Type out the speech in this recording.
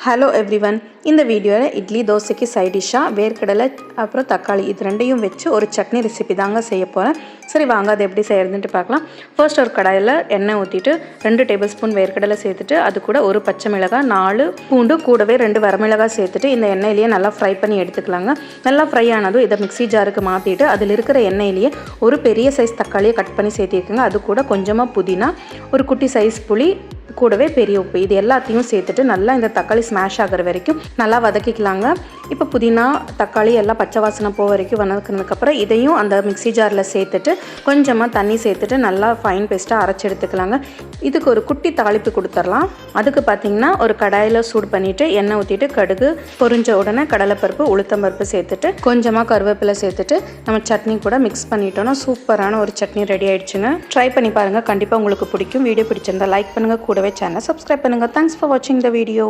Hello everyone. இந்த வீடியோவில் இட்லி தோசைக்கு சைட் டிஷ்ஷாக வேர்க்கடலை அப்புறம் தக்காளி இது ரெண்டையும் வச்சு ஒரு சட்னி ரெசிபி தாங்க செய்ய போகிறேன். சரி வாங்க அது எப்படி செய்கிறதுன்ட்டு பார்க்கலாம். ஃபர்ஸ்ட் ஒரு கடாயில் எண்ணெய் ஊற்றிட்டு 2 டேபிள் ஸ்பூன் வேர்க்கடலை சேர்த்துட்டு அது கூட ஒரு பச்சை மிளகாய் 4 பூண்டு கூடவே 2 வரமிளகாய் சேர்த்துட்டு இந்த எண்ணெயிலேயே நல்லா ஃப்ரை பண்ணி எடுத்துக்கலாங்க. நல்லா ஃப்ரை ஆனதும் இதை மிக்ஸி ஜாருக்கு மாற்றிட்டு அதில் இருக்கிற எண்ணெயிலேயே ஒரு பெரிய சைஸ் தக்காளியை கட் பண்ணி சேர்த்திருக்குங்க. அது கூட கொஞ்சமாக புதினா, ஒரு குட்டி சைஸ் புளி, கூடவே பெரிய உப்பு, இது எல்லாத்தையும் சேர்த்துட்டு நல்லா இந்த தக்காளி ஸ்மாஷ் ஆகிற வரைக்கும் நல்லா வதக்கிக்கலாங்க. இப்போ புதினா தக்காளி எல்லாம் பச்சை வாசனை போக வரைக்கும் வதக்கினதுக்கப்புறம் இதையும் அந்த மிக்ஸி ஜாரில் சேர்த்துட்டு கொஞ்சமாக தண்ணி சேர்த்துட்டு நல்லா ஃபைன் பேஸ்ட்டாக அரைச்சி எடுத்துக்கலாங்க. இதுக்கு ஒரு குட்டி தாளிப்பு கொடுத்துடலாம். அதுக்கு பார்த்திங்கன்னா ஒரு கடாயில் சூடு பண்ணிவிட்டு எண்ணெய் ஊற்றிட்டு கடுகு பொரிஞ்ச உடனே கடலைப்பருப்பு உளுத்தம்பருப்பு சேர்த்துட்டு கொஞ்சமாக கருவேப்பிலை சேர்த்துட்டு நம்ம சட்னி கூட மிக்ஸ் பண்ணிட்டோன்னா சூப்பரான ஒரு சட்னி ரெடி ஆகிடுச்சுங்க. ட்ரை பண்ணி பாருங்கள், கண்டிப்பாக உங்களுக்கு பிடிக்கும். வீடியோ பிடிச்சிருந்தா லைக் பண்ணுங்கள், கூடவே சேனல் சப்ஸ்கிரைப் பண்ணுங்கள். தேங்க்ஸ் ஃபார் வாட்சிங் த வீடியோ.